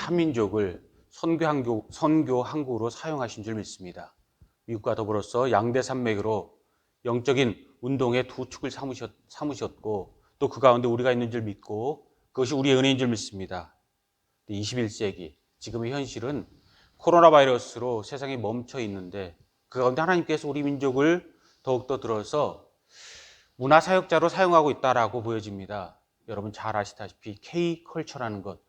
한민족을 선교 항구로 사용하신 줄 믿습니다. 미국과 더불어서 양대 산맥으로 영적인 운동의 두 축을 삼으셨고 또 그 가운데 우리가 있는 줄 믿고 그것이 우리의 은혜인 줄 믿습니다. 21세기 지금의 현실은 코로나 바이러스로 세상이 멈춰 있는데 그 가운데 하나님께서 우리 민족을 더욱더 들어서 문화사역자로 사용하고 있다라고 보여집니다. 여러분 잘 아시다시피 K컬처라는 것,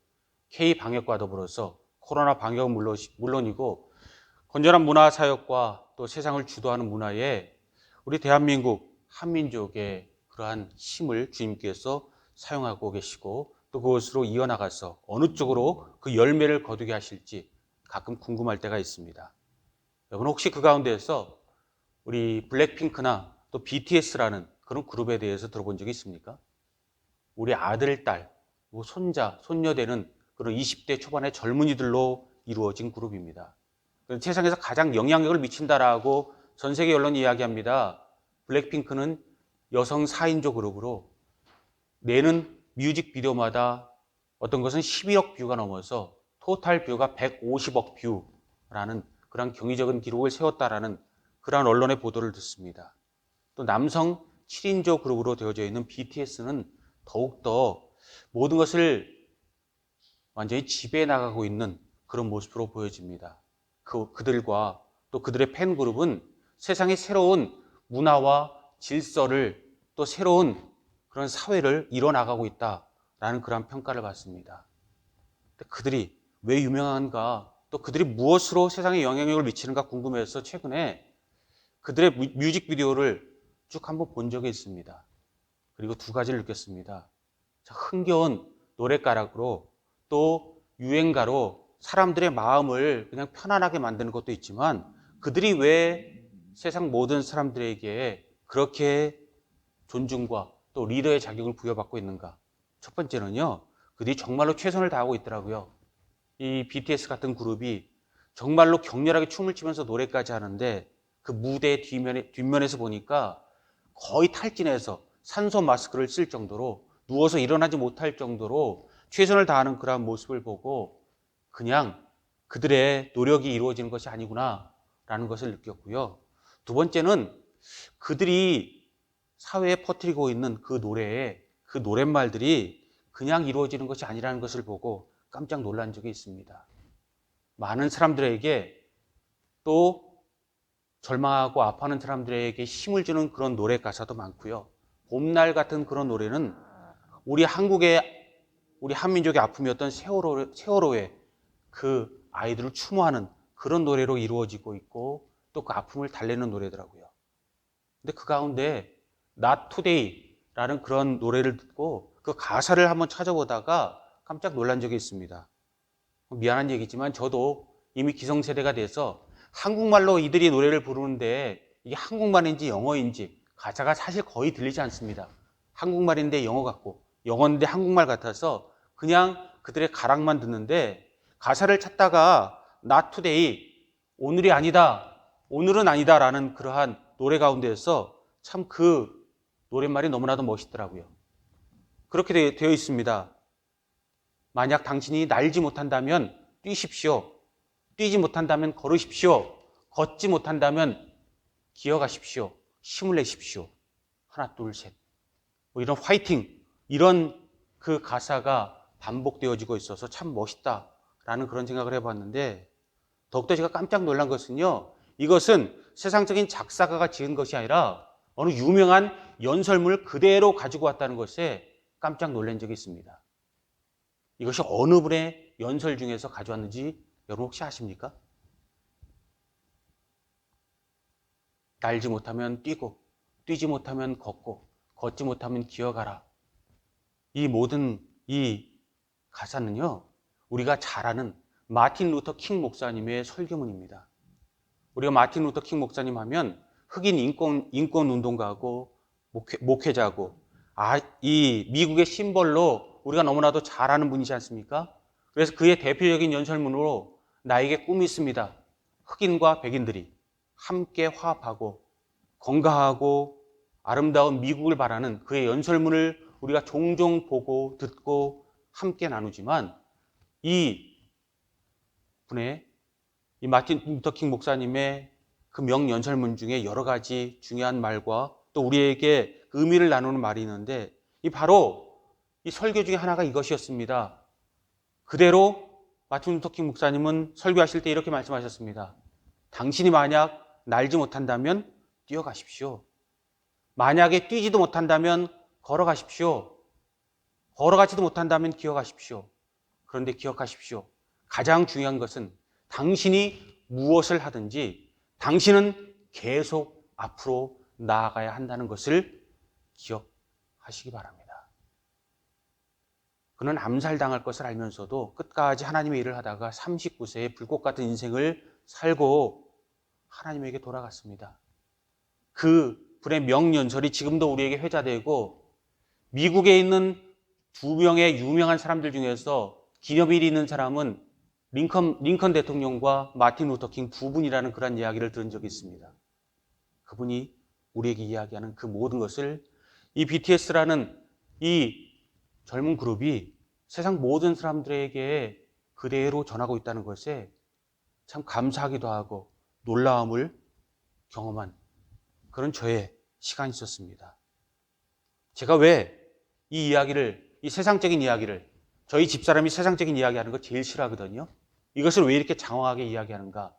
K방역과 더불어서 코로나 방역은 물론이고 건전한 문화사역과 또 세상을 주도하는 문화에 우리 대한민국 한민족의 그러한 힘을 주님께서 사용하고 계시고 또 그것으로 이어나가서 어느 쪽으로 그 열매를 거두게 하실지 가끔 궁금할 때가 있습니다. 여러분 혹시 그 가운데에서 우리 블랙핑크나 또 BTS라는 그런 그룹에 대해서 들어본 적이 있습니까? 우리 아들, 딸, 손자, 손녀 되는 그런 20대 초반의 젊은이들로 이루어진 그룹입니다. 세상에서 가장 영향력을 미친다라고 전 세계 언론이 이야기합니다. 블랙핑크는 여성 4인조 그룹으로 내는 뮤직비디오마다 어떤 것은 12억 뷰가 넘어서 토탈 뷰가 150억 뷰라는 그런 경이적인 기록을 세웠다라는 그러한 언론의 보도를 듣습니다. 또 남성 7인조 그룹으로 되어져 있는 BTS는 더욱더 모든 것을 완전히 지배해 나가고 있는 그런 모습으로 보여집니다. 그들과 또 그들의 팬그룹은 세상의 새로운 문화와 질서를 또 새로운 그런 사회를 이뤄나가고 있다라는 그런 평가를 받습니다. 그들이 왜 유명한가 또 그들이 무엇으로 세상에 영향력을 미치는가 궁금해서 최근에 그들의 뮤직비디오를 쭉 한번 본 적이 있습니다. 그리고 두 가지를 느꼈습니다. 흥겨운 노랫가락으로 또 유행가로 사람들의 마음을 그냥 편안하게 만드는 것도 있지만 그들이 왜 세상 모든 사람들에게 그렇게 존중과 또 리더의 자격을 부여받고 있는가? 첫 번째는요, 그들이 정말로 최선을 다하고 있더라고요. 이 BTS 같은 그룹이 정말로 격렬하게 춤을 추면서 노래까지 하는데 그 무대 뒷면에서 보니까 거의 탈진해서 산소 마스크를 쓸 정도로 누워서 일어나지 못할 정도로 최선을 다하는 그러한 모습을 보고 그냥 그들의 노력이 이루어지는 것이 아니구나라는 것을 느꼈고요. 두 번째는 그들이 사회에 퍼뜨리고 있는 그 노래에 그 노랫말들이 그냥 이루어지는 것이 아니라는 것을 보고 깜짝 놀란 적이 있습니다. 많은 사람들에게 또 절망하고 아파하는 사람들에게 힘을 주는 그런 노래 가사도 많고요. 봄날 같은 그런 노래는 우리 한민족의 아픔이었던 세월호의 그 아이들을 추모하는 그런 노래로 이루어지고 있고 또 그 아픔을 달래는 노래더라고요. 근데 그 가운데 Not Today라는 그런 노래를 듣고 그 가사를 한번 찾아보다가 깜짝 놀란 적이 있습니다. 미안한 얘기지만 저도 이미 기성세대가 돼서 한국말로 이들이 노래를 부르는데 이게 한국말인지 영어인지 가사가 사실 거의 들리지 않습니다. 한국말인데 영어 같고 영어인데 한국말 같아서 그냥 그들의 가락만 듣는데 가사를 찾다가 Not Today, 오늘이 아니다, 오늘은 아니다라는 그러한 노래 가운데에서 참 그 노랫말이 너무나도 멋있더라고요. 그렇게 되어 있습니다. 만약 당신이 날지 못한다면 뛰십시오. 뛰지 못한다면 걸으십시오. 걷지 못한다면 기어가십시오. 힘을 내십시오. 하나, 둘, 셋. 이런 화이팅, 이런 그 가사가 반복되어지고 있어서 참 멋있다라는 그런 생각을 해봤는데 더욱더 제가 깜짝 놀란 것은요. 이것은 세상적인 작사가가 지은 것이 아니라 어느 유명한 연설문을 그대로 가지고 왔다는 것에 깜짝 놀란 적이 있습니다. 이것이 어느 분의 연설 중에서 가져왔는지 여러분 혹시 아십니까? 날지 못하면 뛰고, 뛰지 못하면 걷고, 걷지 못하면 기어가라. 이 모든 이 가사는요, 우리가 잘 아는 마틴 루터 킹 목사님의 설교문입니다. 우리가 마틴 루터 킹 목사님 하면 흑인 인권 운동가고 목회자고 이 미국의 심벌로 우리가 너무나도 잘 아는 분이지 않습니까? 그래서 그의 대표적인 연설문으로 나에게 꿈이 있습니다. 흑인과 백인들이 함께 화합하고 건강하고 아름다운 미국을 바라는 그의 연설문을 우리가 종종 보고 듣고 함께 나누지만 이 분의 이 마틴 루터킹 목사님의 그 명연설문 중에 여러 가지 중요한 말과 또 우리에게 의미를 나누는 말이 있는데 이 바로 이 설교 중에 하나가 이것이었습니다. 그대로 마틴 루터킹 목사님은 설교하실 때 이렇게 말씀하셨습니다. 당신이 만약 날지 못한다면 뛰어가십시오. 만약에 뛰지도 못한다면 걸어가십시오. 걸어가지도 못한다면 기어가십시오. 그런데 기억하십시오. 가장 중요한 것은 당신이 무엇을 하든지 당신은 계속 앞으로 나아가야 한다는 것을 기억하시기 바랍니다. 그는 암살당할 것을 알면서도 끝까지 하나님의 일을 하다가 39세에 불꽃 같은 인생을 살고 하나님에게 돌아갔습니다. 그 분의 명연설이 지금도 우리에게 회자되고 미국에 있는 2명의 유명한 사람들 중에서 기념일이 있는 사람은 링컨 대통령과 마틴 루터킹 두 분이라는 그런 이야기를 들은 적이 있습니다. 그분이 우리에게 이야기하는 그 모든 것을 이 BTS라는 이 젊은 그룹이 세상 모든 사람들에게 그대로 전하고 있다는 것에 참 감사하기도 하고 놀라움을 경험한 그런 저의 시간이 있었습니다. 제가 왜 이 이야기를, 이 세상적인 이야기를, 저희 집사람이 세상적인 이야기하는 거 제일 싫어하거든요. 이것을 왜 이렇게 장황하게 이야기하는가?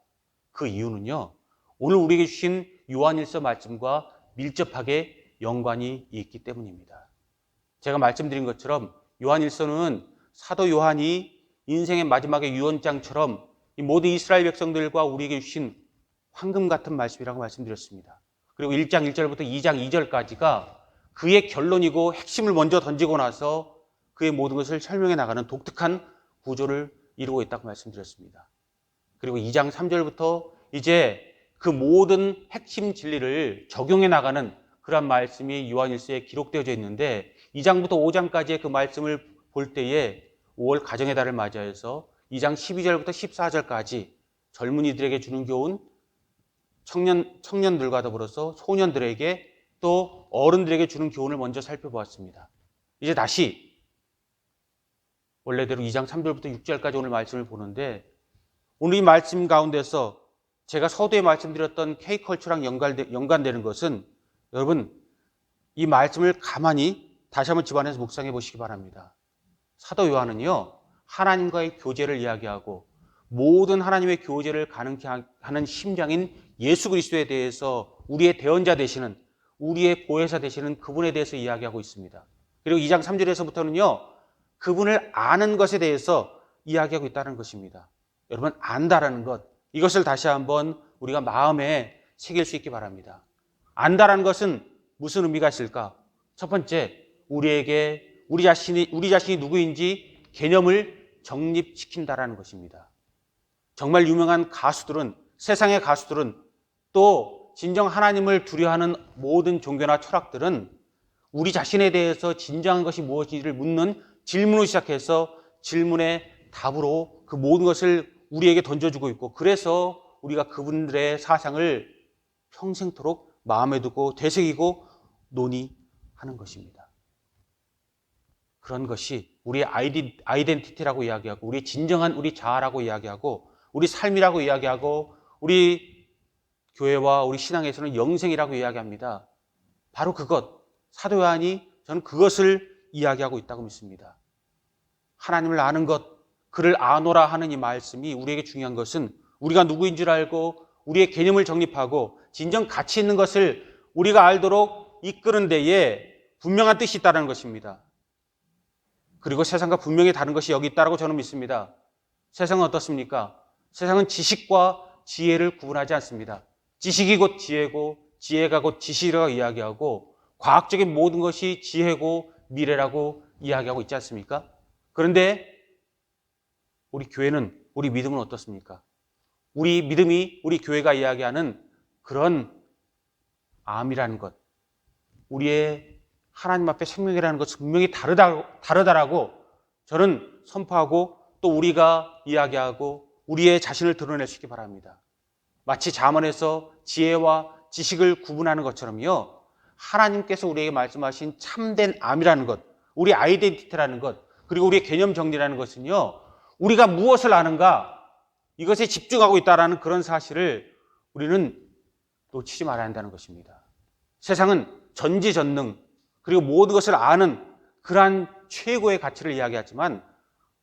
그 이유는요, 오늘 우리에게 주신 요한일서 말씀과 밀접하게 연관이 있기 때문입니다. 제가 말씀드린 것처럼 요한일서는 사도 요한이 인생의 마지막의 유언장처럼 이 모든 이스라엘 백성들과 우리에게 주신 황금 같은 말씀이라고 말씀드렸습니다. 그리고 1장 1절부터 2장 2절까지가 그의 결론이고 핵심을 먼저 던지고 나서 그의 모든 것을 설명해 나가는 독특한 구조를 이루고 있다고 말씀드렸습니다. 그리고 2장 3절부터 이제 그 모든 핵심 진리를 적용해 나가는 그런 말씀이 요한일서에 기록되어져 있는데 2장부터 5장까지의 그 말씀을 볼 때에 5월 가정의 달을 맞이해서 2장 12절부터 14절까지 젊은이들에게 주는 교훈, 청년들과 더불어서 소년들에게 또 어른들에게 주는 교훈을 먼저 살펴보았습니다. 이제 다시 원래대로 2장 3절부터 6절까지 오늘 말씀을 보는데 오늘 이 말씀 가운데서 제가 서두에 말씀드렸던 K컬처랑 연관되는 것은 여러분 이 말씀을 가만히 다시 한번 집안에서 묵상해 보시기 바랍니다. 사도 요한은요 하나님과의 교제를 이야기하고 모든 하나님의 교제를 가능케 하는 심장인 예수 그리스도에 대해서 우리의 대언자 되시는 우리의 보혜사 되시는 그분에 대해서 이야기하고 있습니다. 그리고 2장 3절에서부터는요 그분을 아는 것에 대해서 이야기하고 있다는 것입니다. 여러분 안다라는 것 이것을 다시 한번 우리가 마음에 새길 수 있기 바랍니다. 안다라는 것은 무슨 의미가 있을까? 첫 번째 우리에게 우리 자신이 누구인지 개념을 정립시킨다라는 것입니다. 정말 유명한 가수들은 세상의 가수들은 또 진정 하나님을 두려워하는 모든 종교나 철학들은 우리 자신에 대해서 진정한 것이 무엇인지를 묻는 질문을 시작해서 질문의 답으로 그 모든 것을 우리에게 던져주고 있고 그래서 우리가 그분들의 사상을 평생토록 마음에 두고 되새기고 논의하는 것입니다. 그런 것이 우리의 아이덴티티라고 이야기하고 우리 진정한 우리 자아라고 이야기하고 우리 삶이라고 이야기하고 우리 교회와 우리 신앙에서는 영생이라고 이야기합니다. 바로 그것, 사도 요한이 저는 그것을 이야기하고 있다고 믿습니다. 하나님을 아는 것, 그를 아노라 하는 이 말씀이 우리에게 중요한 것은 우리가 누구인 줄 알고 우리의 개념을 정립하고 진정 가치 있는 것을 우리가 알도록 이끄는 데에 분명한 뜻이 있다는 것입니다. 그리고 세상과 분명히 다른 것이 여기 있다고 저는 믿습니다. 세상은 어떻습니까? 세상은 지식과 지혜를 구분하지 않습니다. 지식이 곧 지혜고 지혜가 곧 지식이라고 이야기하고 과학적인 모든 것이 지혜고 미래라고 이야기하고 있지 않습니까? 그런데 우리 교회는 우리 믿음은 어떻습니까? 우리 믿음이 우리 교회가 이야기하는 그런 암이라는 것 우리의 하나님 앞에 생명이라는 것은 분명히 다르다라고 저는 선포하고 또 우리가 이야기하고 우리의 자신을 드러낼 수 있기 바랍니다. 마치 잠언에서 지혜와 지식을 구분하는 것처럼요. 하나님께서 우리에게 말씀하신 참된 암이라는 것, 우리 아이덴티티라는 것, 그리고 우리의 개념 정리라는 것은요. 우리가 무엇을 아는가? 이것에 집중하고 있다는 그런 사실을 우리는 놓치지 말아야 한다는 것입니다. 세상은 전지전능 그리고 모든 것을 아는 그러한 최고의 가치를 이야기하지만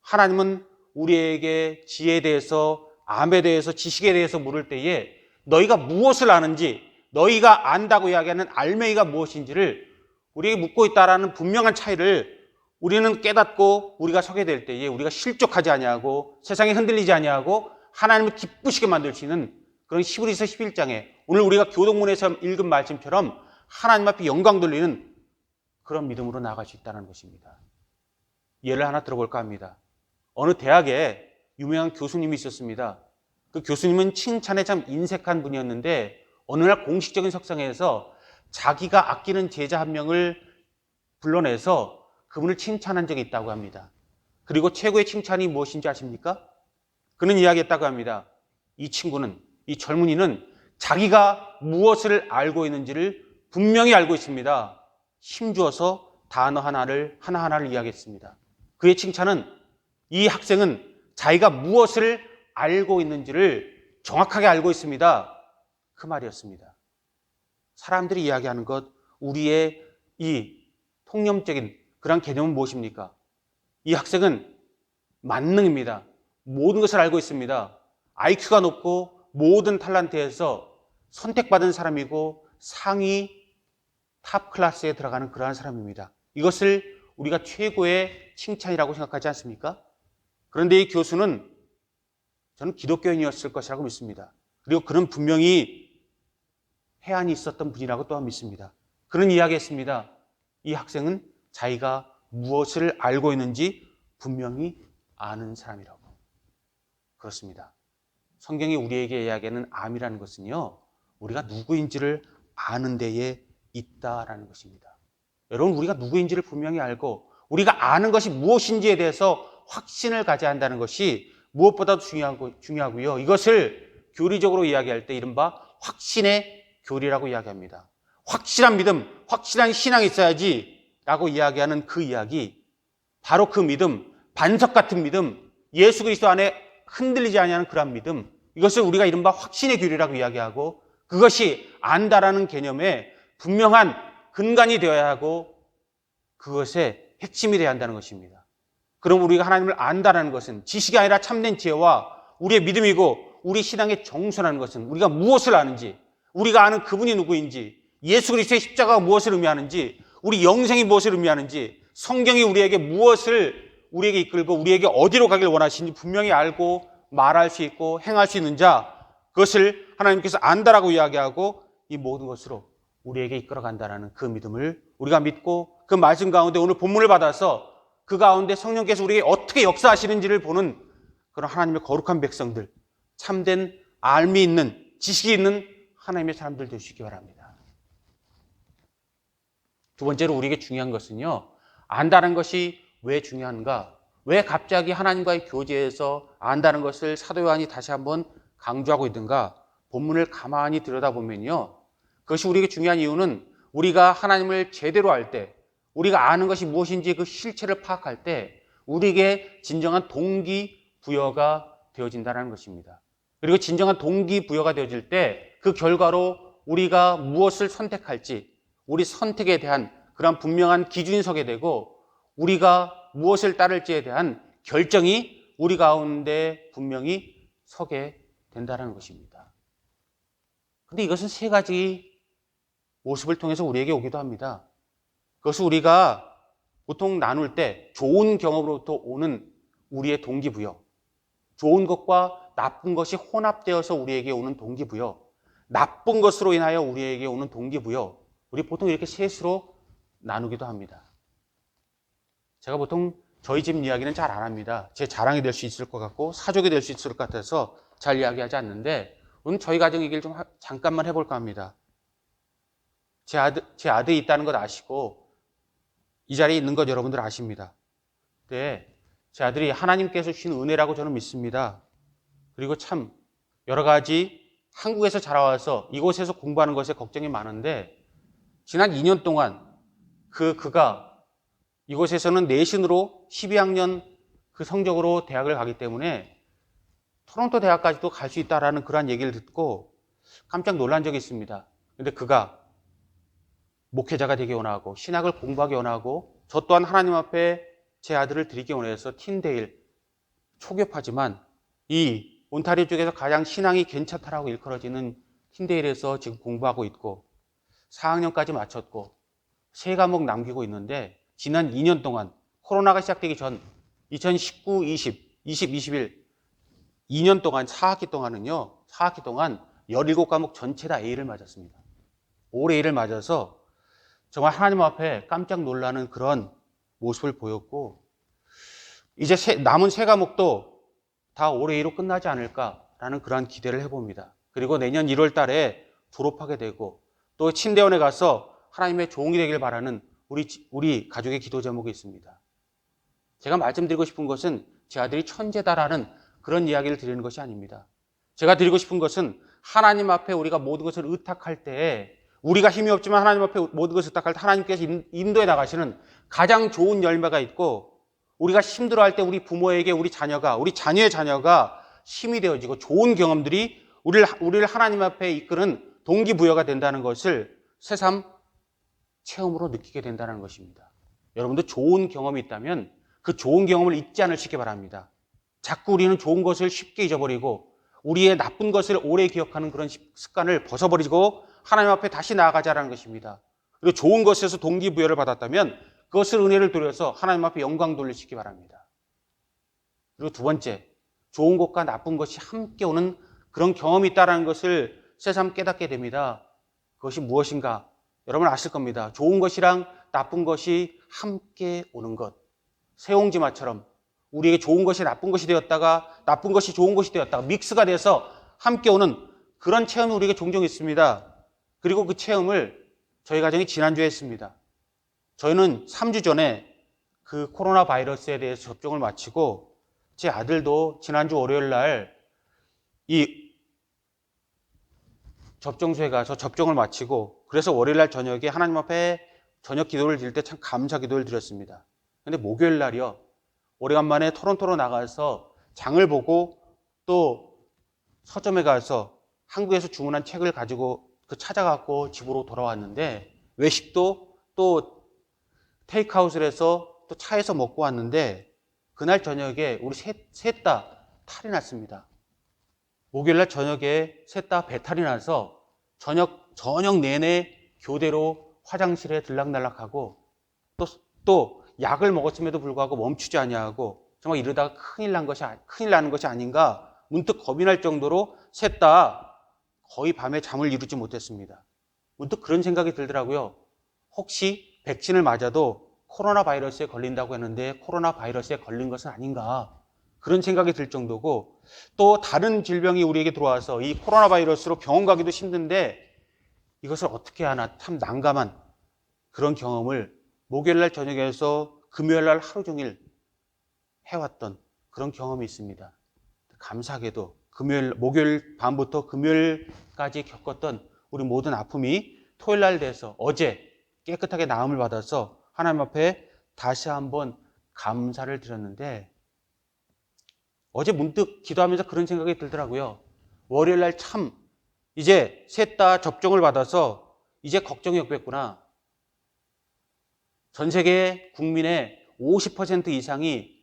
하나님은 우리에게 지혜에 대해서, 암에 대해서, 지식에 대해서 물을 때에 너희가 무엇을 아는지, 너희가 안다고 이야기하는 알맹이가 무엇인지를 우리에게 묻고 있다는 분명한 차이를 우리는 깨닫고 우리가 서게 될 때에 우리가 실족하지 아니하고 세상에 흔들리지 아니하고 하나님을 기쁘시게 만들 수 있는 그런 히브리서 11장에 오늘 우리가 교동문에서 읽은 말씀처럼 하나님 앞에 영광 돌리는 그런 믿음으로 나아갈 수 있다는 것입니다. 예를 하나 들어볼까 합니다. 어느 대학에 유명한 교수님이 있었습니다. 그 교수님은 칭찬에 참 인색한 분이었는데 어느 날 공식적인 석상에서 자기가 아끼는 제자 한 명을 불러내서 그분을 칭찬한 적이 있다고 합니다. 그리고 최고의 칭찬이 무엇인지 아십니까? 그는 이야기했다고 합니다. 이 친구는, 이 젊은이는 자기가 무엇을 알고 있는지를 분명히 알고 있습니다. 힘주어서 단어 하나하나를 이야기했습니다. 그의 칭찬은 이 학생은 자기가 무엇을 알고 있는지를 정확하게 알고 있습니다. 그 말이었습니다. 사람들이 이야기하는 것, 우리의 이 통념적인 그런 개념은 무엇입니까? 이 학생은 만능입니다. 모든 것을 알고 있습니다. IQ가 높고 모든 탤런트에서 선택받은 사람이고 상위 탑 클래스에 들어가는 그러한 사람입니다. 이것을 우리가 최고의 칭찬이라고 생각하지 않습니까? 그런데 이 교수는 저는 기독교인이었을 것이라고 믿습니다. 그리고 그는 분명히 해안이 있었던 분이라고 또한 믿습니다. 그런 이야기했습니다. 이 학생은 자기가 무엇을 알고 있는지 분명히 아는 사람이라고. 그렇습니다. 성경이 우리에게 이야기하는 암이라는 것은요, 우리가 누구인지를 아는 데에 있다라는 것입니다. 여러분, 우리가 누구인지를 분명히 알고 우리가 아는 것이 무엇인지에 대해서 확신을 가져야 한다는 것이 무엇보다도 중요하고요. 이것을 교리적으로 이야기할 때 이른바 확신의 교리라고 이야기합니다. 확실한 믿음, 확실한 신앙이 있어야지 라고 이야기하는 그 이야기, 바로 그 믿음, 반석 같은 믿음, 예수 그리스도 안에 흔들리지 아니하는 그러한 믿음, 이것을 우리가 이른바 확신의 교리라고 이야기하고 그것이 안다라는 개념에 분명한 근간이 되어야 하고 그것의 핵심이 되어야 한다는 것입니다. 그럼 우리가 하나님을 안다라는 것은 지식이 아니라 참된 지혜와 우리의 믿음이고 우리 신앙의 정수라는 것은 우리가 무엇을 아는지, 우리가 아는 그분이 누구인지, 예수 그리스도의 십자가가 무엇을 의미하는지, 우리 영생이 무엇을 의미하는지, 성경이 우리에게 무엇을 우리에게 이끌고 우리에게 어디로 가길 원하시는지 분명히 알고 말할 수 있고 행할 수 있는 자, 그것을 하나님께서 안다라고 이야기하고 이 모든 것으로 우리에게 이끌어간다는 그 믿음을 우리가 믿고 그 말씀 가운데 오늘 본문을 받아서 그 가운데 성령께서 우리에게 어떻게 역사하시는지를 보는 그런 하나님의 거룩한 백성들, 참된 알미 있는, 지식이 있는 하나님의 사람들 될 수 있기 바랍니다. 두 번째로 우리에게 중요한 것은요, 안다는 것이 왜 중요한가? 왜 갑자기 하나님과의 교제에서 안다는 것을 사도 요한이 다시 한번 강조하고 있는가? 본문을 가만히 들여다보면요, 그것이 우리에게 중요한 이유는 우리가 하나님을 제대로 알 때, 우리가 아는 것이 무엇인지 그 실체를 파악할 때 우리에게 진정한 동기부여가 되어진다는 것입니다. 그리고 진정한 동기부여가 되어질 때 그 결과로 우리가 무엇을 선택할지, 우리 선택에 대한 그런 분명한 기준이 서게 되고 우리가 무엇을 따를지에 대한 결정이 우리 가운데 분명히 서게 된다는 것입니다. 그런데 이것은 세 가지 모습을 통해서 우리에게 오기도 합니다. 그것을 우리가 보통 나눌 때 좋은 경험으로부터 오는 우리의 동기부여, 좋은 것과 나쁜 것이 혼합되어서 우리에게 오는 동기부여, 나쁜 것으로 인하여 우리에게 오는 동기부여, 우리 보통 이렇게 셋으로 나누기도 합니다. 제가 보통 저희 집 이야기는 잘 안 합니다. 제 자랑이 될 수 있을 것 같고 사족이 될 수 있을 것 같아서 잘 이야기하지 않는데 오늘 저희 가정 얘기를 좀 잠깐만 해볼까 합니다. 제 아들이 있다는 것 아시고 이 자리에 있는 것 여러분들 아십니다. 근데 제 아들이 하나님께서 주신 은혜라고 저는 믿습니다. 그리고 참 여러 가지 한국에서 자라와서 이곳에서 공부하는 것에 걱정이 많은데 지난 2년 동안 그가 이곳에서는 내신으로 12학년 그 성적으로 대학을 가기 때문에 토론토 대학까지도 갈 수 있다라는 그런 얘기를 듣고 깜짝 놀란 적이 있습니다. 근데 그가 목회자가 되기 원하고 신학을 공부하기 원하고 저 또한 하나님 앞에 제 아들을 드리기 원해서 틴데일, 초교파지만 이 온타리오 쪽에서 가장 신앙이 괜찮다라고 일컬어지는 틴데일에서 지금 공부하고 있고 4학년까지 마쳤고 3과목 남기고 있는데 지난 2년 동안 코로나가 시작되기 전 2019, 20, 21 2년 동안 4학기 동안은요. 4학기 동안 17과목 전체 다 A를 맞았습니다. 올 A를 맞아서 정말 하나님 앞에 깜짝 놀라는 그런 모습을 보였고 이제 남은 3과목도 다 올 A로 끝나지 않을까라는 그런 기대를 해봅니다. 그리고 내년 1월 달에 졸업하게 되고 또 침대원에 가서 하나님의 종이 되길 바라는 우리 가족의 기도 제목이 있습니다. 제가 말씀드리고 싶은 것은 제 아들이 천재다라는 그런 이야기를 드리는 것이 아닙니다. 제가 드리고 싶은 것은 하나님 앞에 우리가 모든 것을 의탁할 때 우리가 힘이 없지만 하나님 앞에 모든 것을 의탁할 때 하나님께서 인도해 나가시는 가장 좋은 열매가 있고 우리가 힘들어할 때 우리 부모에게 우리 자녀의 자녀가 힘이 되어지고 좋은 경험들이 우리를 하나님 앞에 이끄는 동기부여가 된다는 것을 새삼 체험으로 느끼게 된다는 것입니다. 여러분도 좋은 경험이 있다면 그 좋은 경험을 잊지 않으시기 바랍니다. 자꾸 우리는 좋은 것을 쉽게 잊어버리고 우리의 나쁜 것을 오래 기억하는 그런 습관을 벗어버리고 하나님 앞에 다시 나아가자라는 것입니다. 그리고 좋은 것에서 동기부여를 받았다면 그것을 은혜를 돌려서 하나님 앞에 영광 돌리시기 바랍니다. 그리고 두 번째, 좋은 것과 나쁜 것이 함께 오는 그런 경험이 있다는 것을 새삼 깨닫게 됩니다. 그것이 무엇인가? 여러분 아실 겁니다. 좋은 것이랑 나쁜 것이 함께 오는 것. 새옹지마처럼 우리에게 좋은 것이 나쁜 것이 되었다가 나쁜 것이 좋은 것이 되었다가 믹스가 돼서 함께 오는 그런 체험이 우리에게 종종 있습니다. 그리고 그 체험을 저희 가정이 지난주에 했습니다. 저희는 3주 전에 그 코로나 바이러스에 대해서 접종을 마치고 제 아들도 지난주 월요일 날 이 접종소에 가서 접종을 마치고 그래서 월요일 날 저녁에 하나님 앞에 저녁 기도를 드릴 때 참 감사 기도를 드렸습니다. 근데 목요일 날이요. 오래간만에 토론토로 나가서 장을 보고 또 서점에 가서 한국에서 주문한 책을 가지고 찾아갖고 집으로 돌아왔는데 외식도 또 테이크아웃을 해서 또 차에서 먹고 왔는데 그날 저녁에 우리 셋 다 탈이 났습니다. 목요일날 저녁에 셋 다 배탈이 나서 저녁 내내 교대로 화장실에 들락날락하고 또 약을 먹었음에도 불구하고 멈추지 아니하고 정말 이러다가 큰일 나는 것이 아닌가 문득 겁이 날 정도로 셋 다 거의 밤에 잠을 이루지 못했습니다. 문득 그런 생각이 들더라고요. 혹시 백신을 맞아도 코로나 바이러스에 걸린다고 했는데 코로나 바이러스에 걸린 것은 아닌가 그런 생각이 들 정도고 또 다른 질병이 우리에게 들어와서 이 코로나 바이러스로 병원 가기도 힘든데 이것을 어떻게 하나 참 난감한 그런 경험을 목요일날 저녁에서 금요일날 하루 종일 해왔던 그런 경험이 있습니다. 감사하게도 목요일 밤부터 금요일까지 겪었던 우리 모든 아픔이 토요일날 돼서 어제 깨끗하게 나음을 받아서 하나님 앞에 다시 한번 감사를 드렸는데 어제 문득 기도하면서 그런 생각이 들더라고요. 월요일날 참 이제 셋 다 접종을 받아서 이제 걱정이 없겠구나. 전 세계 국민의 50% 이상이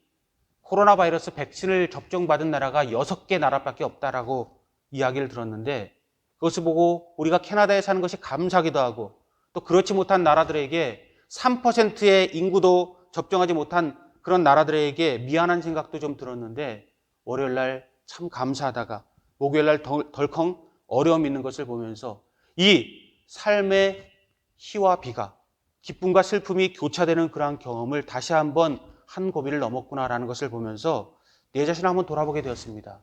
코로나 바이러스 백신을 접종받은 나라가 6개 나라밖에 없다라고 이야기를 들었는데 그것을 보고 우리가 캐나다에 사는 것이 감사하기도 하고 또 그렇지 못한 나라들에게 3%의 인구도 접종하지 못한 그런 나라들에게 미안한 생각도 좀 들었는데 월요일날 참 감사하다가 목요일날 덜컹 어려움이 있는 것을 보면서 이 삶의 희와 비가 기쁨과 슬픔이 교차되는 그러한 경험을 다시 한번 한 고비를 넘었구나라는 것을 보면서 내 자신을 한번 돌아보게 되었습니다.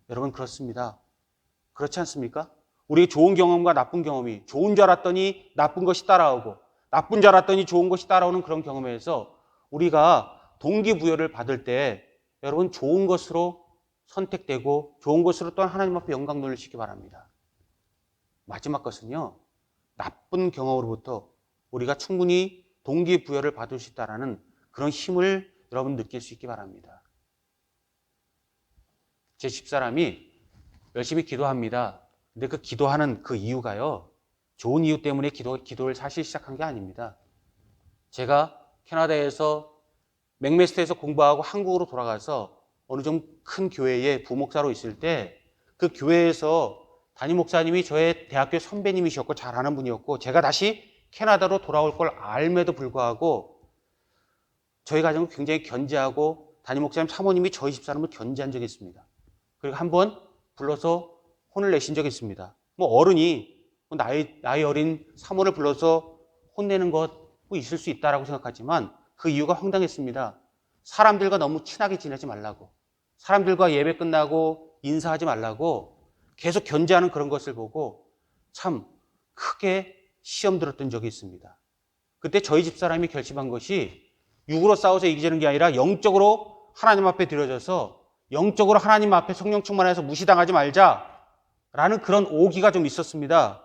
여러분 그렇습니다. 그렇지 않습니까? 우리의 좋은 경험과 나쁜 경험이 좋은 줄 알았더니 나쁜 것이 따라오고 나쁜 줄 알았더니 좋은 것이 따라오는 그런 경험에서 우리가 동기부여를 받을 때 여러분 좋은 것으로 선택되고 좋은 것으로 또한 하나님 앞에 영광 돌리시기 바랍니다. 마지막 것은요. 나쁜 경험으로부터 우리가 충분히 동기부여를 받을 수 있다는 그런 힘을 여러분 느낄 수 있기 바랍니다. 제 집사람이 열심히 기도합니다. 근데 그 기도하는 그 이유가요, 좋은 이유 때문에 기도를 사실 시작한 게 아닙니다. 제가 캐나다에서 맥메스터에서 공부하고 한국으로 돌아가서 어느 좀 큰 교회에 부목사로 있을 때 그 교회에서 담임 목사님이 저의 대학교 선배님이셨고 잘 아는 분이었고 제가 다시 캐나다로 돌아올 걸 알매도 불구하고 저희 가정을 굉장히 견제하고 담임 목사님 사모님이 저희 집사람을 견제한 적이 있습니다. 그리고 한번 불러서 혼을 내신 적이 있습니다. 뭐 어른이 나이 어린 사모를 불러서 혼내는 것 뭐 있을 수 있다라고 생각하지만 그 이유가 황당했습니다. 사람들과 너무 친하게 지내지 말라고, 사람들과 예배 끝나고 인사하지 말라고 계속 견제하는 그런 것을 보고 참 크게 시험 들었던 적이 있습니다. 그때 저희 집사람이 결심한 것이 육으로 싸워서 이기자는 게 아니라 영적으로 하나님 앞에 드려져서 영적으로 하나님 앞에 성령 충만해서 무시당하지 말자라는 그런 오기가 좀 있었습니다.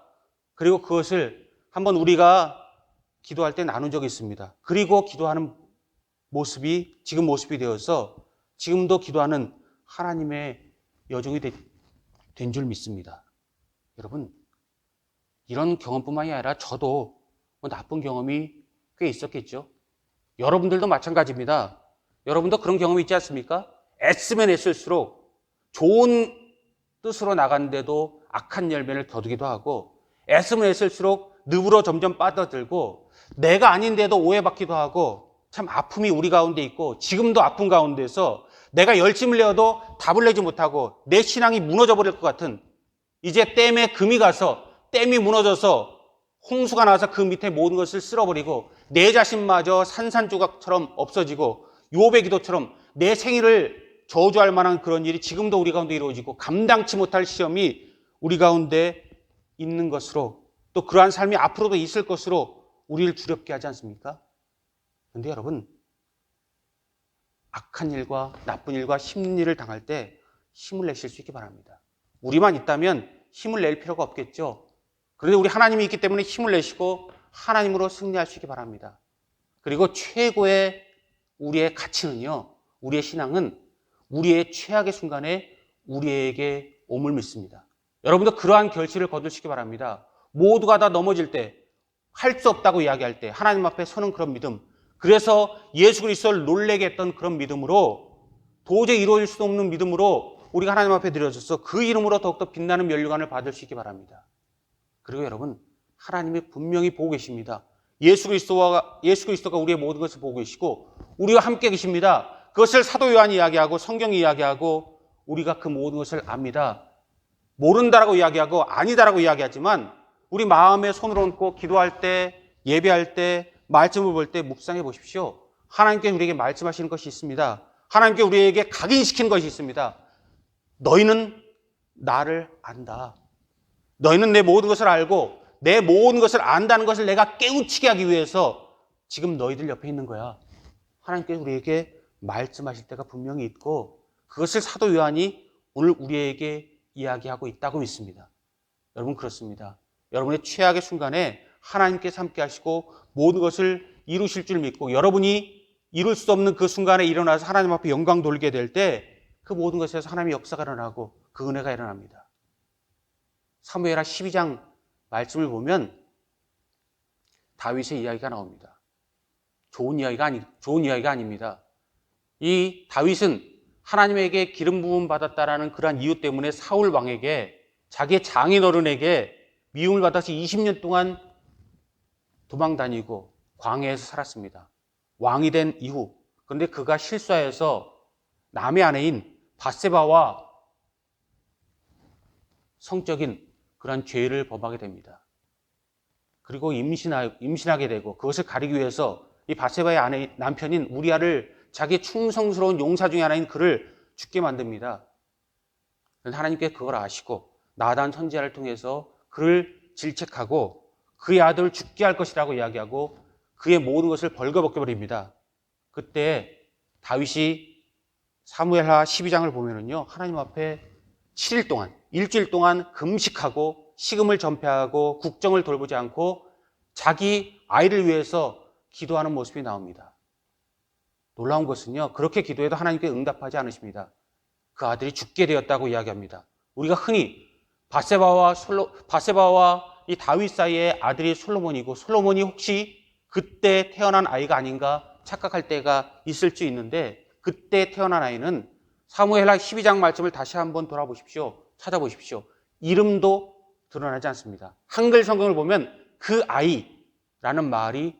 그리고 그것을 한번 우리가 기도할 때 나눈 적이 있습니다. 그리고 기도하는 모습이 지금 모습이 되어서 지금도 기도하는 하나님의 여종이 된 줄 믿습니다. 여러분, 이런 경험뿐만이 아니라 저도 뭐 나쁜 경험이 꽤 있었겠죠. 여러분들도 마찬가지입니다. 여러분도 그런 경험이 있지 않습니까? 애쓰면 애쓸수록 좋은 뜻으로 나갔는데도 악한 열매를 거두기도 하고, 애쓰면 애쓸수록 늪으로 점점 빠져들고 내가 아닌데도 오해받기도 하고, 참 아픔이 우리 가운데 있고 지금도 아픔 가운데서 내가 열심을 내어도 답을 내지 못하고 내 신앙이 무너져 버릴 것 같은, 이제 댐에 금이 가서 댐이 무너져서 홍수가 나서 그 밑에 모든 것을 쓸어버리고 내 자신마저 산산조각처럼 없어지고 욥의 기도처럼 내 생일을 저주할 만한 그런 일이 지금도 우리 가운데 이루어지고 감당치 못할 시험이 우리 가운데 있는 것으로, 또 그러한 삶이 앞으로도 있을 것으로 우리를 두렵게 하지 않습니까? 그런데 여러분, 악한 일과 나쁜 일과 힘든 일을 당할 때 힘을 내실 수 있기 바랍니다. 우리만 있다면 힘을 낼 필요가 없겠죠. 그런데 우리 하나님이 있기 때문에 힘을 내시고 하나님으로 승리할 수 있기 바랍니다. 그리고 최고의 우리의 가치는요, 우리의 신앙은 우리의 최악의 순간에 우리에게 옴을 믿습니다. 여러분도 그러한 결실을 거두시기 바랍니다. 모두가 다 넘어질 때, 할 수 없다고 이야기할 때 하나님 앞에 서는 그런 믿음, 그래서 예수 그리스도를 놀라게 했던 그런 믿음으로, 도저히 이루어질 수 없는 믿음으로 우리가 하나님 앞에 드려져서 그 이름으로 더욱더 빛나는 면류관을 받을 수 있기 바랍니다. 그리고 여러분, 하나님이 분명히 보고 계십니다. 예수 그리스도가 우리의 모든 것을 보고 계시고 우리와 함께 계십니다. 그것을 사도 요한이 이야기하고 성경이 이야기하고 우리가 그 모든 것을 압니다. 모른다라고 이야기하고 아니다라고 이야기하지만 우리 마음에 손을 얹고 기도할 때, 예배할 때, 말씀을 볼 때 묵상해 보십시오. 하나님께 우리에게 말씀하시는 것이 있습니다. 하나님께 우리에게 각인시키는 것이 있습니다. 너희는 나를 안다. 너희는 내 모든 것을 알고 내 모든 것을 안다는 것을 내가 깨우치게 하기 위해서 지금 너희들 옆에 있는 거야. 하나님께 우리에게 말씀하실 때가 분명히 있고 그것을 사도 요한이 오늘 우리에게 이야기하고 있다고 믿습니다. 여러분, 그렇습니다. 여러분의 최악의 순간에 하나님께서 함께 하시고 모든 것을 이루실 줄 믿고 여러분이 이룰 수 없는 그 순간에 일어나서 하나님 앞에 영광 돌게 될 때 그 모든 것에서 하나님의 역사가 일어나고 그 은혜가 일어납니다. 사무엘하 12장 말씀을 보면 다윗의 이야기가 나옵니다. 좋은 이야기가 아닙니다. 이 다윗은 하나님에게 기름 부음 받았다라는 그러한 이유 때문에 사울 왕에게, 자기의 장인어른에게 미움을 받아서 20년 동안 도망 다니고 광야에서 살았습니다. 왕이 된 이후. 그런데 그가 실수하여서 남의 아내인 밧세바와 성적인 그런 죄를 범하게 됩니다. 그리고 임신하게 되고 그것을 가리기 위해서 이 밧세바의 남편인 우리아를 자기의 충성스러운 용사 중에 하나인 그를 죽게 만듭니다. 하나님께 그걸 아시고 나단 선지자를 통해서 그를 질책하고 그의 아들을 죽게 할 것이라고 이야기하고 그의 모든 것을 벌거벗겨 버립니다. 그때 다윗이 사무엘하 12장을 보면은요, 하나님 앞에 7일 동안, 일주일 동안 금식하고 식음을 전폐하고 국정을 돌보지 않고 자기 아이를 위해서 기도하는 모습이 나옵니다. 놀라운 것은요, 그렇게 기도해도 하나님께 응답하지 않으십니다. 그 아들이 죽게 되었다고 이야기합니다. 우리가 흔히 바세바와 이 다윗 사이의 아들이 솔로몬이고 솔로몬이 혹시 그때 태어난 아이가 아닌가 착각할 때가 있을 수 있는데 그때 태어난 아이는 사무엘하 12장 말씀을 다시 한번 돌아보십시오. 찾아보십시오. 이름도 드러나지 않습니다. 한글 성경을 보면 그 아이라는 말이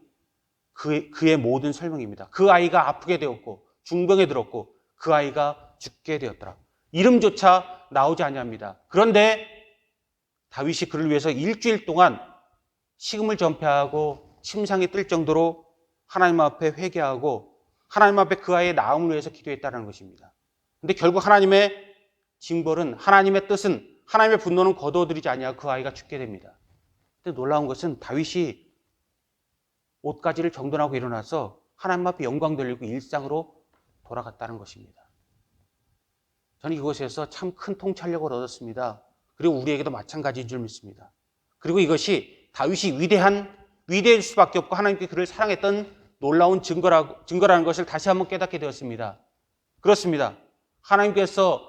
그의 모든 설명입니다. 그 아이가 아프게 되었고 중병에 들었고 그 아이가 죽게 되었더라. 이름조차 나오지 아니합니다. 그런데 다윗이 그를 위해서 일주일 동안 식음을 전폐하고 침상이 뜰 정도로 하나님 앞에 회개하고 하나님 앞에 그 아이의 나음을 위해서 기도했다는 것입니다. 근데 결국 하나님의 징벌은, 하나님의 뜻은, 하나님의 분노는 거두어들이지 아니하고 그 아이가 죽게 됩니다. 근데 놀라운 것은 다윗이 옷가지를 정돈하고 일어나서 하나님 앞에 영광 돌리고 일상으로 돌아갔다는 것입니다. 저는 이것에서 참 큰 통찰력을 얻었습니다. 그리고 우리에게도 마찬가지인 줄 믿습니다. 그리고 이것이 다윗이 위대할 수밖에 없고 하나님께 그를 사랑했던 놀라운 증거라는 것을 다시 한번 깨닫게 되었습니다. 그렇습니다. 하나님께서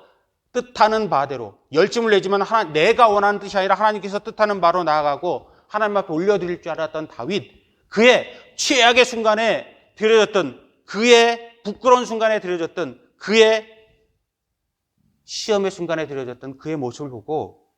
뜻하는 바대로 열심을 내지만 내가 원하는 뜻이 아니라 하나님께서 뜻하는 바로 나아가고 하나님 앞에 올려드릴 줄 알았던 다윗, 그의 최악의 순간에 드려졌던, 그의 부끄러운 순간에 드려졌던, 그의 시험의 순간에 드려졌던 그의 모습을 보고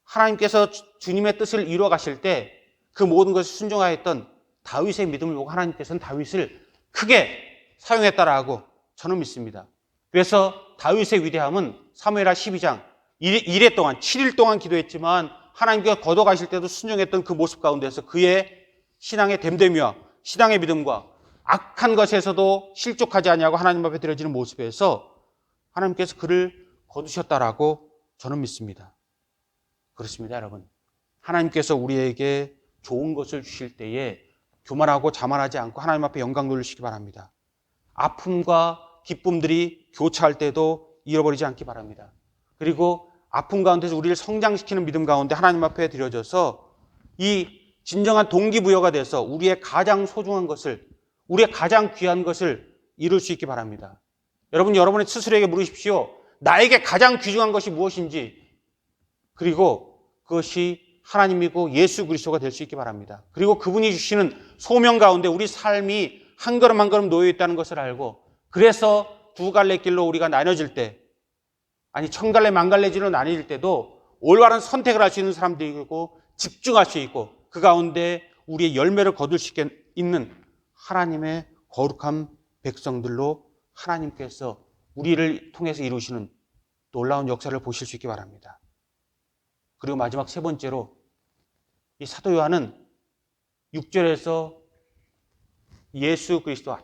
하나님께서 주님의 뜻을 이루어 가실 때 그 모든 것을 순종하였던 다윗의 믿음을 보고 하나님께서는 다윗을 크게 사용했다라고 저는 믿습니다. 그래서 다윗의 위대함은 사무엘하 12장 7일 동안 기도했지만 하나님께서 걷어가실 때도 순종했던 그 모습 가운데서 그의 신앙의 됨됨이와 신앙의 믿음과 악한 것에서도 실족하지 아니하고 하나님 앞에 드려지는 모습에서 하나님께서 그를 거두셨다라고 저는 믿습니다. 그렇습니다, 여러분. 하나님께서 우리에게 좋은 것을 주실 때에 교만하고 자만하지 않고 하나님 앞에 영광 돌리시기 바랍니다. 아픔과 기쁨들이 교차할 때도 잃어버리지 않기 바랍니다. 그리고 아픔 가운데서 우리를 성장시키는 믿음 가운데 하나님 앞에 드려져서 이 진정한 동기부여가 돼서 우리의 가장 소중한 것을, 우리의 가장 귀한 것을 이룰 수 있기 바랍니다. 여러분의 스스로에게 물으십시오. 나에게 가장 귀중한 것이 무엇인지, 그리고 그것이 하나님이고 예수 그리스도가 될 수 있기 바랍니다. 그리고 그분이 주시는 소명 가운데 우리 삶이 한 걸음 한 걸음 놓여 있다는 것을 알고, 그래서 두 갈래 길로 우리가 나눠질 때, 아니 천 갈래 만 갈래 길로 나뉠 때도 올바른 선택을 할 수 있는 사람들이고 집중할 수 있고 그 가운데 우리의 열매를 거둘 수 있는 하나님의 거룩한 백성들로 하나님께서 우리를 통해서 이루시는 놀라운 역사를 보실 수 있기 바랍니다. 그리고 마지막 세 번째로 이 사도 요한은 6절에서 예수 그리스도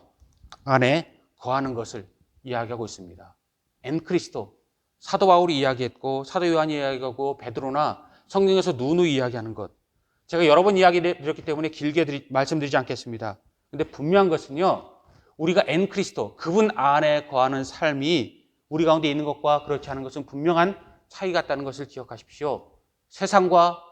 안에 거하는 것을 이야기하고 있습니다. 엔크리스도, 사도 바울이 이야기했고 사도 요한이 이야기하고 베드로나 성경에서 누누이 이야기하는 것, 제가 여러 번 이야기 드렸기 때문에 길게 말씀드리지 않겠습니다. 근데 분명한 것은요, 우리가 엔크리스도, 그분 안에 거하는 삶이 우리 가운데 있는 것과 그렇지 않은 것은 분명한 차이가 있다는 것을 기억하십시오. 세상과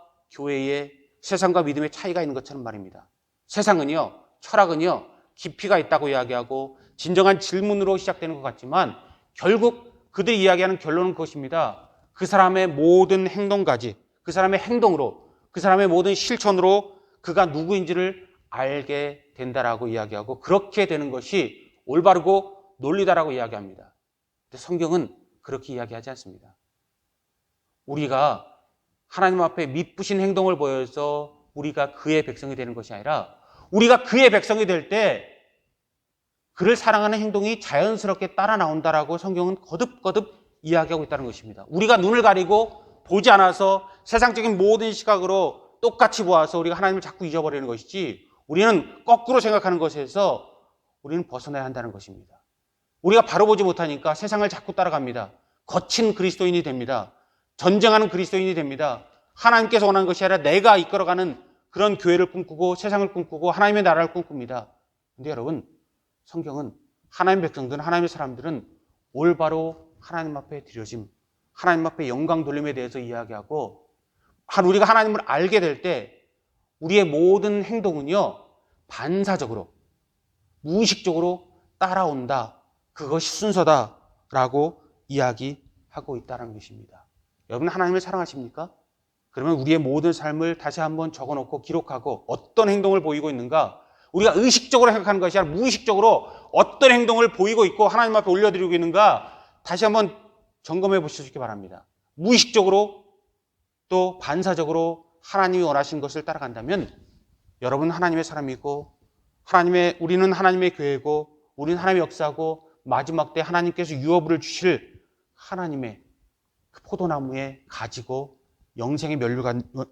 믿음의 차이가 있는 것처럼 말입니다. 세상은요, 철학은요, 깊이가 있다고 이야기하고 진정한 질문으로 시작되는 것 같지만 결국 그들이 이야기하는 결론은 그것입니다. 그 사람의 모든 행동까지, 그 사람의 행동으로, 그 사람의 모든 실천으로 그가 누구인지를 알게 된다라고 이야기하고 그렇게 되는 것이 올바르고 논리다라고 이야기합니다. 근데 성경은 그렇게 이야기하지 않습니다. 우리가 하나님 앞에 미쁘신 행동을 보여서 우리가 그의 백성이 되는 것이 아니라 우리가 그의 백성이 될 때 그를 사랑하는 행동이 자연스럽게 따라 나온다라고 성경은 거듭거듭 이야기하고 있다는 것입니다. 우리가 눈을 가리고 보지 않아서 세상적인 모든 시각으로 똑같이 보아서 우리가 하나님을 자꾸 잊어버리는 것이지, 우리는 거꾸로 생각하는 것에서 우리는 벗어나야 한다는 것입니다. 우리가 바로 보지 못하니까 세상을 자꾸 따라갑니다. 거친 그리스도인이 됩니다. 전쟁하는 그리스도인이 됩니다. 하나님께서 원하는 것이 아니라 내가 이끌어가는 그런 교회를 꿈꾸고 세상을 꿈꾸고 하나님의 나라를 꿈꿉니다. 그런데 여러분, 성경은 하나님의 백성들은, 하나님의 사람들은 올바로 하나님 앞에 드려짐, 하나님 앞에 영광 돌림에 대해서 이야기하고, 우리가 하나님을 알게 될 때 우리의 모든 행동은요, 반사적으로, 무의식적으로 따라온다. 그것이 순서다라고 이야기하고 있다는 것입니다. 여러분 하나님을 사랑하십니까? 그러면 우리의 모든 삶을 다시 한번 적어놓고 기록하고 어떤 행동을 보이고 있는가? 우리가 의식적으로 생각하는 것이 아니라 무의식적으로 어떤 행동을 보이고 있고 하나님 앞에 올려드리고 있는가? 다시 한번 점검해 보시기 바랍니다. 무의식적으로 또 반사적으로 하나님이 원하신 것을 따라간다면 여러분 하나님의 사람이고 우리는 하나님의 교회고 우리는 하나님의 역사고 마지막 때 하나님께서 유업을 주실 하나님의 그 포도나무에 가지고 영생의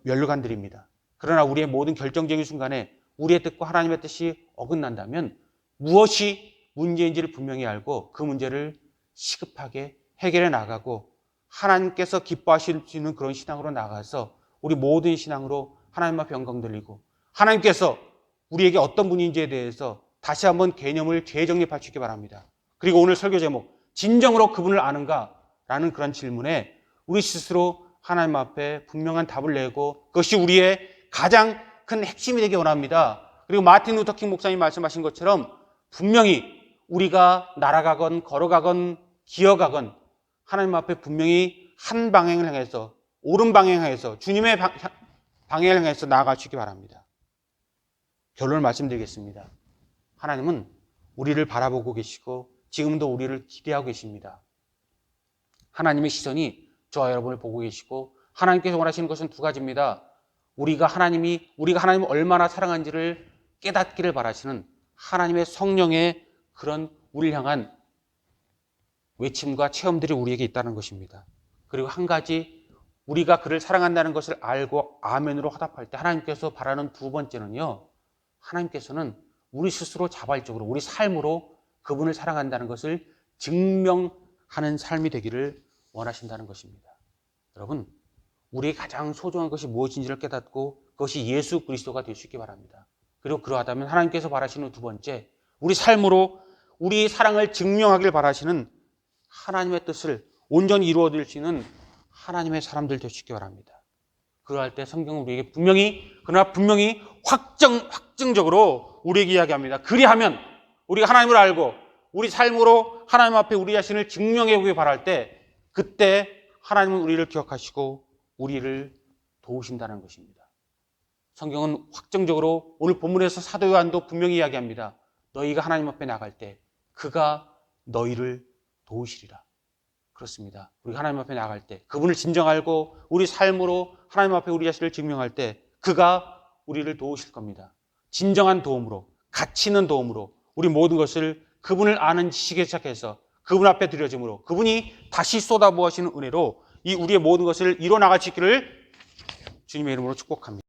면류관들입니다. 그러나 우리의 모든 결정적인 순간에 우리의 뜻과 하나님의 뜻이 어긋난다면 무엇이 문제인지를 분명히 알고 그 문제를 시급하게 해결해 나가고 하나님께서 기뻐하실 수 있는 그런 신앙으로 나가서 우리 모든 신앙으로 하나님 앞에 영광 돌리고 하나님께서 우리에게 어떤 분인지에 대해서 다시 한번 개념을 재정립할 수 있기 바랍니다. 그리고 오늘 설교 제목 진정으로 그분을 아는가? 라는 그런 질문에 우리 스스로 하나님 앞에 분명한 답을 내고 그것이 우리의 가장 큰 핵심이 되기 원합니다. 그리고 마틴 루터킹 목사님이 말씀하신 것처럼 분명히 우리가 날아가건 걸어가건 기어가건 하나님 앞에 분명히 한 방향을 향해서 옳은 방향을 향해서 주님의 방향을 향해서 나아갈 수 있기 바랍니다. 결론을 말씀드리겠습니다. 하나님은 우리를 바라보고 계시고 지금도 우리를 기대하고 계십니다. 하나님의 시선이 저와 여러분을 보고 계시고 하나님께서 원하시는 것은 두 가지입니다. 우리가 하나님을 얼마나 사랑한지를 깨닫기를 바라시는 하나님의 성령의 그런 우리를 향한 외침과 체험들이 우리에게 있다는 것입니다. 그리고 한 가지 우리가 그를 사랑한다는 것을 알고 아멘으로 화답할 때 하나님께서 바라는 두 번째는요. 하나님께서는 우리 스스로 자발적으로 우리 삶으로 그분을 사랑한다는 것을 증명하는 삶이 되기를 원하신다는 것입니다. 여러분, 우리의 가장 소중한 것이 무엇인지를 깨닫고 그것이 예수 그리스도가 될 수 있기 바랍니다. 그리고 그러하다면 하나님께서 바라시는 두 번째, 우리 삶으로 우리 사랑을 증명하길 바라시는 하나님의 뜻을 온전히 이루어질 수 있는 하나님의 사람들 될 수 있기 바랍니다. 그럴 때 성경은 우리에게 분명히 확증적으로 우리에게 이야기합니다. 그리하면 우리가 하나님을 알고 우리 삶으로 하나님 앞에 우리 자신을 증명해 보길 바랄 때 그때 하나님은 우리를 기억하시고 우리를 도우신다는 것입니다. 성경은 확정적으로 오늘 본문에서 사도 요한도 분명히 이야기합니다. 너희가 하나님 앞에 나갈 때 그가 너희를 도우시리라. 그렇습니다. 우리가 하나님 앞에 나갈 때 그분을 진정 알고 우리 삶으로 하나님 앞에 우리 자신을 증명할 때 그가 우리를 도우실 겁니다. 진정한 도움으로, 가치 있는 도움으로 우리 모든 것을 그분을 아는 지식에 시작해서 그분 앞에 드려짐으로 그분이 다시 쏟아부으시는 은혜로 이 우리의 모든 것을 이뤄나갈 수 있기를 주님의 이름으로 축복합니다.